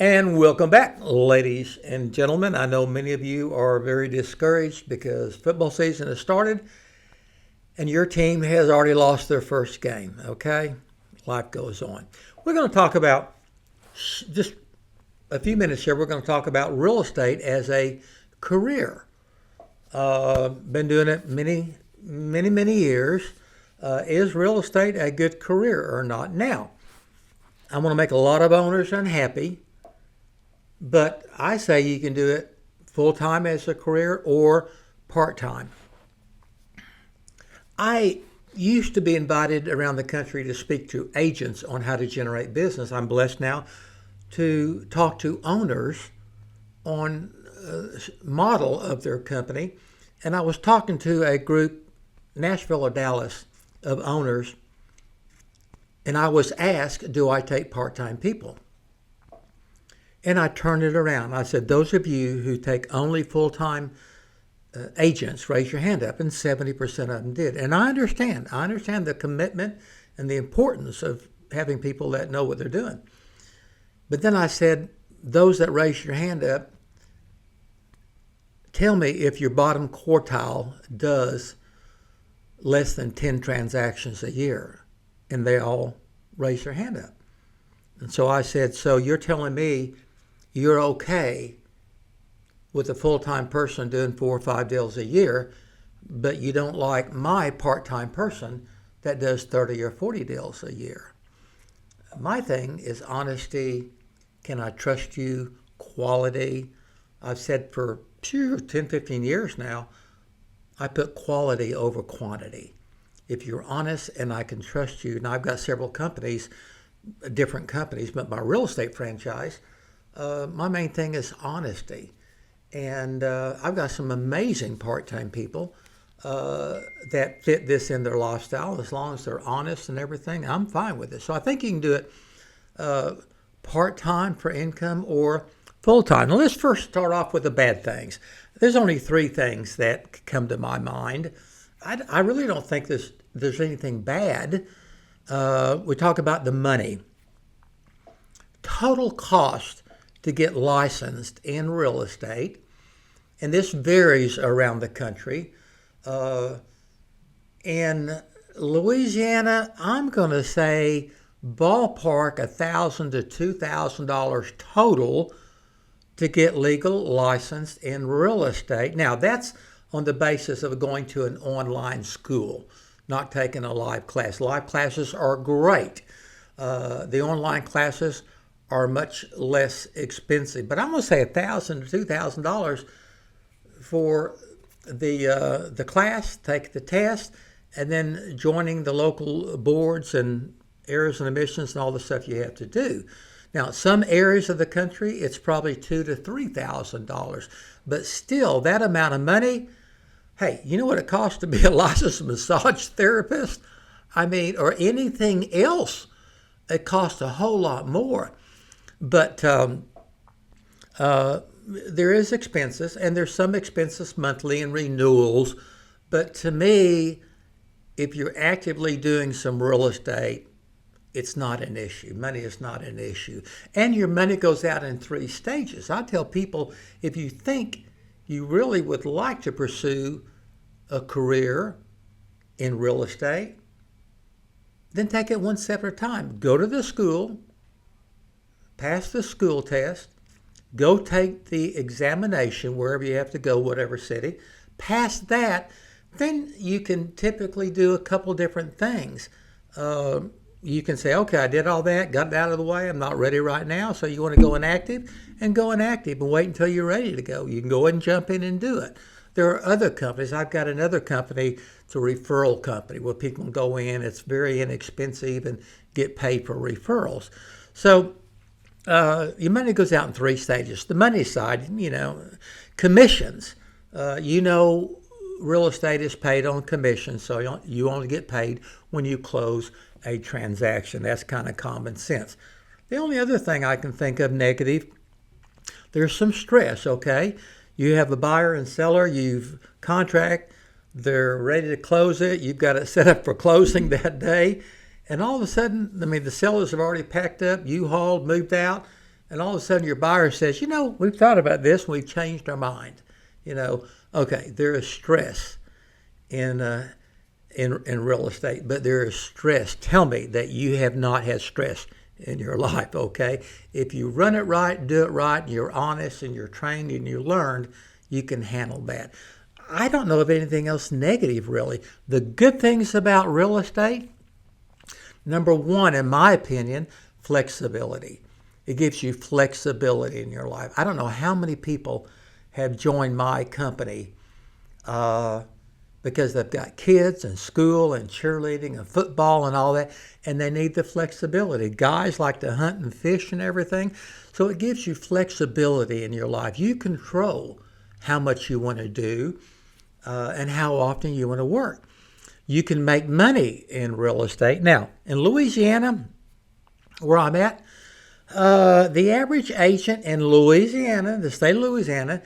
And welcome back, ladies and gentlemen. I know many of you are very discouraged because football season has started and your team has already lost their first game, okay? Life goes on. We're going to talk about, just a few minutes here, we're going to talk about real estate as a career. Been doing it many years. Is real estate a good career or not? Now, I'm going to make a lot of owners unhappy, but I say you can do it full-time as a career or part-time. I used to be invited around the country to speak to agents on how to generate business. I'm blessed now to talk to owners on model of their company. And I was talking to a group, Nashville or Dallas, of owners, and I was asked, do I take part-time people? And I turned it around. I said, those of you who take only full-time agents, raise your hand up, and 70% of them did. And I understand the commitment and the importance of having people that know what they're doing. But then I said, those that raise your hand up, tell me if your bottom quartile does less than 10 transactions a year. And they all raised their hand up. And so I said, so you're telling me you're okay with a full-time person doing 4 or 5 deals a year, but you don't like my part-time person that does 30 or 40 deals a year. My thing is honesty. Can I trust you? Quality. I've said for 10, 15 years now, I put quality over quantity. If you're honest and I can trust you, and I've got several companies, different companies, but my real estate franchise, my main thing is honesty. And I've got some amazing part-time people that fit this in their lifestyle. As long as they're honest and everything, I'm fine with it. So I think you can do it part-time for income or full-time. Now let's first start off with the bad things. There's only 3 things that come to my mind. I really don't think there's anything bad. We talk about the money. Total cost to get licensed in real estate, and this varies around the country. In Louisiana, I'm going to say ballpark $1,000 to $2,000 total to get legal licensed in real estate. Now, that's on the basis of going to an online school, not taking a live class. Live classes are great. The online classes are much less expensive, but I'm going to say $1,000 to $2,000 for the class, take the test, and then joining the local boards and errors and omissions and all the stuff you have to do. Now, some areas of the country, it's probably $2,000 to $3,000, but still, that amount of money. Hey, you know what it costs to be a licensed massage therapist? Or anything else. It costs a whole lot more. But there is expenses, and there's some expenses monthly and renewals. But to me, if you're actively doing some real estate, it's not an issue. Money is not an issue. And your money goes out in 3 stages. I tell people, if you think you really would like to pursue a career in real estate, then take it one step at a time. Go to the school, pass the school test, go take the examination wherever you have to go, whatever city. Pass that, then you can typically do a couple different things. You can say, okay, I did all that, got it out of the way, I'm not ready right now, so you want to go inactive? And go inactive and wait until you're ready to go. You can go ahead and jump in and do it. There are other companies. I've got another company, it's a referral company where people can go in, it's very inexpensive and get paid for referrals. So your money goes out in 3 stages. The money side, commissions. Real estate is paid on commission, so you only get paid when you close a transaction. That's kind of common sense. The only other thing I can think of negative, there's some stress, okay? You have a buyer and seller, you've contract, they're ready to close it, you've got it set up for closing that day, and all of a sudden, the sellers have already packed up, U-hauled, moved out, And all of a sudden your buyer says, we've thought about this and we've changed our mind. Okay, there is stress in real estate, but there is stress. Tell me that you have not had stress in your life, okay? If you run it right, do it right, and you're honest and you're trained and you learned, you can handle that. I don't know of anything else negative, really. The good things about real estate, number one, in my opinion, flexibility. It gives you flexibility in your life. I don't know how many people have joined my company because they've got kids and school and cheerleading and football and all that, and they need the flexibility. Guys like to hunt and fish and everything, so it gives you flexibility in your life. You control how much you want to do and how often you want to work. You can make money in real estate. Now, in Louisiana, where I'm at, the average agent in Louisiana, the state of Louisiana,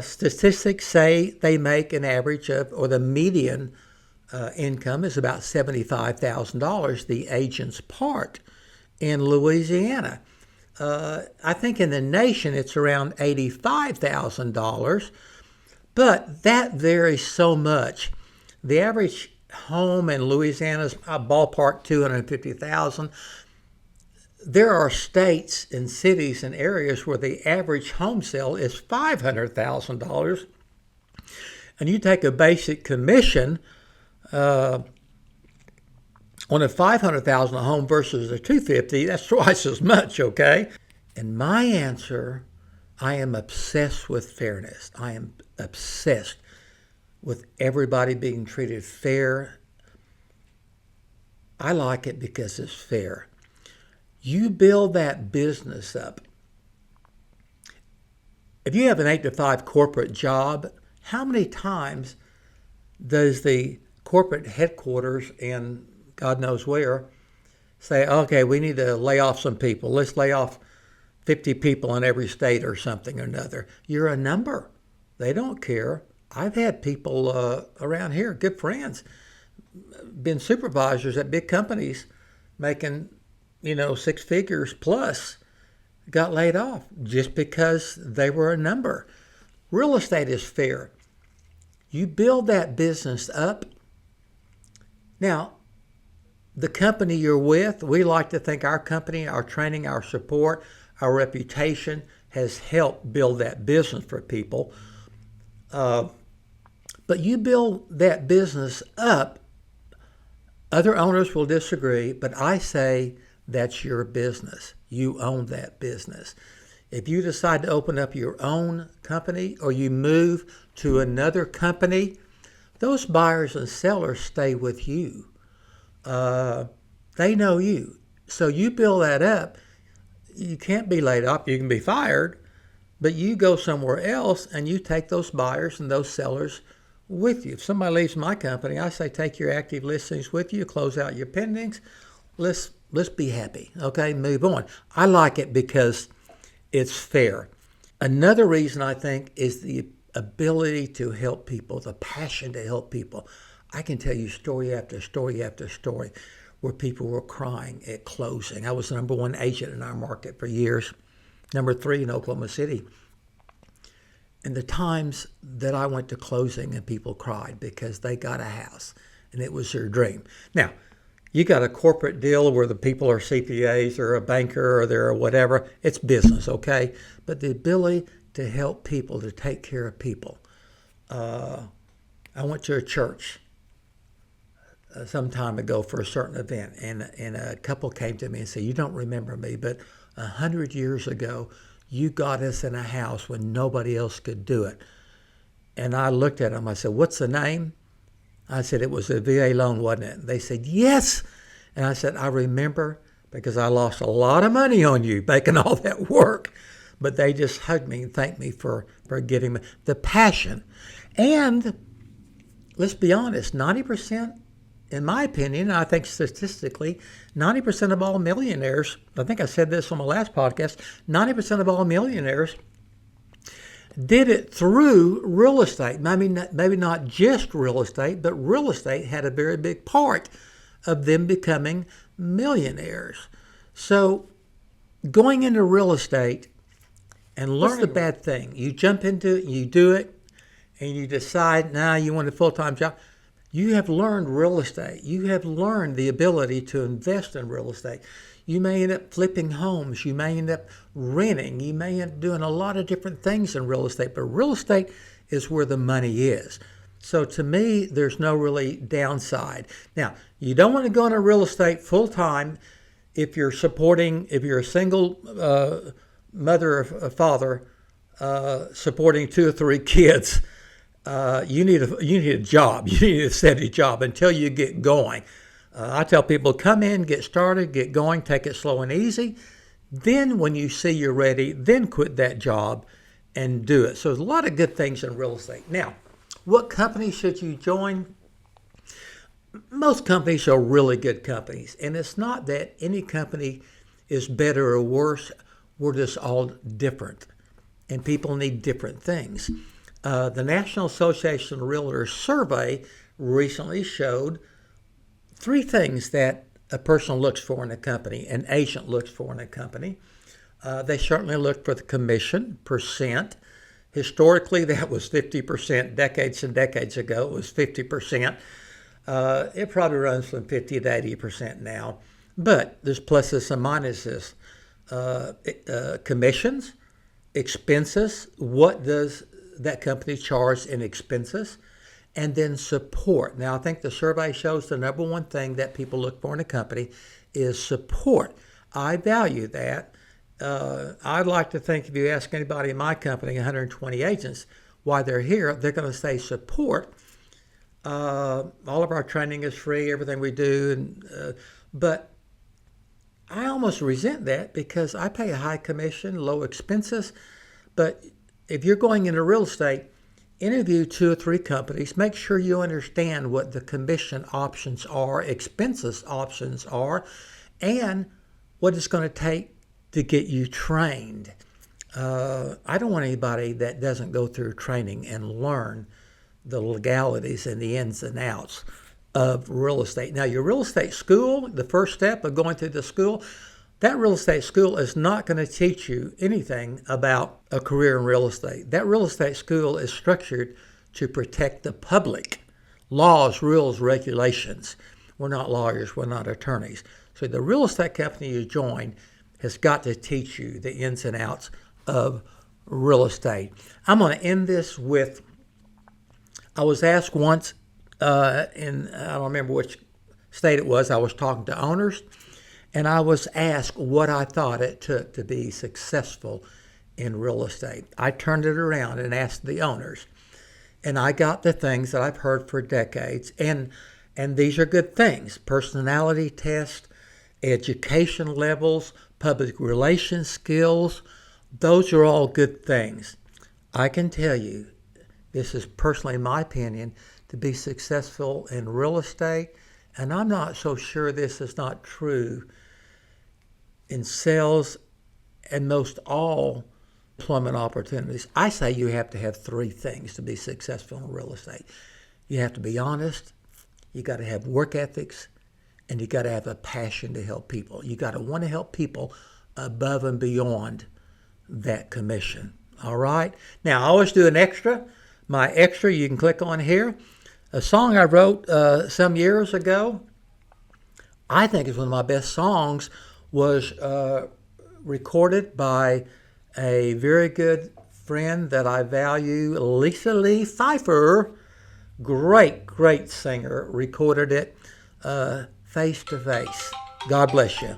statistics say they make an average of, or the median income is about $75,000, the agent's part in Louisiana. I think in the nation it's around $85,000, but that varies so much. The average home in Louisiana is a ballpark $250,000. There are states and cities and areas where the average home sale is $500,000. And you take a basic commission on a $500,000 home versus a $250,000, that's twice as much, okay? And my answer, I am obsessed with fairness. I am obsessed with everybody being treated fair. I like it because it's fair. You build that business up. If you have an 8-to-5 corporate job, how many times does the corporate headquarters in God knows where say, okay, we need to lay off some people. Let's lay off 50 people in every state or something or another. You're a number. They don't care. I've had people around here, good friends, been supervisors at big companies making, 6 figures plus, got laid off just because they were a number. Real estate is fair. You build that business up. Now, the company you're with, we like to think our company, our training, our support, our reputation has helped build that business for people. But you build that business up, other owners will disagree, but I say that's your business. You own that business. If you decide to open up your own company or you move to another company, those buyers and sellers stay with you. They know you. So you build that up. You can't be laid off. You can be fired, but you go somewhere else and you take those buyers and those sellers with you. If somebody leaves my company, I say take your active listings with you, close out your pendings. Let's be happy, okay? Move on. I like it because it's fair. Another reason I think is the ability to help people, the passion to help people. I can tell you story after story after story where people were crying at closing. I was the number 1 agent in our market for years, number 3 in Oklahoma City. And the times that I went to closing and people cried because they got a house and it was their dream. Now, you got a corporate deal where the people are CPAs or a banker or they're whatever. It's business, okay? But the ability to help people, to take care of people. I went to a church some time ago for a certain event, and a couple came to me and said, you don't remember me, but 100 years ago, you got us in a house when nobody else could do it. And I looked at them, I said, what's the name? I said, it was a VA loan, wasn't it? They said, yes. And I said, I remember because I lost a lot of money on you making all that work. But they just hugged me and thanked me for getting me the passion. And let's be honest, 90%, in my opinion, I think statistically, 90% of all millionaires, I think I said this on my last podcast, 90% of all millionaires did it through real estate. Maybe not just real estate, but real estate had a very big part of them becoming millionaires. So going into real estate and learn. What's the bad thing? You jump into it, you do it, and you decide, now you want a full-time job. You have learned real estate. You have learned the ability to invest in real estate. You may end up flipping homes. You may end up renting. You may end up doing a lot of different things in real estate, but real estate is where the money is. So to me, there's no really downside. Now, you don't want to go into real estate full-time if you're a single mother or father supporting 2 or 3 kids. You need a job. You need a steady job until you get going. I tell people, come in, get started, get going, take it slow and easy. Then when you see you're ready, then quit that job and do it. So there's a lot of good things in real estate. Now, what company should you join? Most companies are really good companies. And it's not that any company is better or worse. We're just all different. And people need different things. The National Association of Realtors survey recently showed 3 things that a person looks for in a company, an agent looks for in a company. They certainly look for the commission percent. Historically, that was 50%. Decades and decades ago, it was 50%. It probably runs from 50 to 80% now. But there's pluses and minuses. Commissions, expenses, what does that company charge in expenses, and then support. Now, I think the survey shows the number one thing that people look for in a company is support. I value that. I'd like to think if you ask anybody in my company, 120 agents, why they're here, they're going to say support. All of our training is free, everything we do, but I almost resent that because I pay a high commission, low expenses. But if you're going into real estate, interview 2 or 3 companies. Make sure you understand what the commission options are, expenses options are, and what it's going to take to get you trained. I don't want anybody that doesn't go through training and learn the legalities and the ins and outs of real estate. Now, your real estate school, the first step of going through the school, that real estate school is not going to teach you anything about a career in real estate. That real estate school is structured to protect the public. Laws, rules, regulations. We're not lawyers, we're not attorneys. So the real estate company you join has got to teach you the ins and outs of real estate. I'm going to end this with, I was asked once, I don't remember which state it was, I was talking to owners, and I was asked what I thought it took to be successful in real estate. I turned it around and asked the owners, and I got the things that I've heard for decades, and these are good things: personality test, education levels, public relations skills. Those are all good things. I can tell you, this is personally my opinion, to be successful in real estate, and I'm not so sure this is not true in sales and most all employment opportunities. I say you have to have 3 things to be successful in real estate. You have to be honest, you got to have work ethics, and you got to have a passion to help people. You got to want to help people above and beyond that commission. All right? Now, I always do an extra. My extra, you can click on here. A song I wrote some years ago, I think is one of my best songs, was recorded by a very good friend that I value, Lisa Lee Pfeiffer. Great, great singer. Recorded it face to face. God bless you.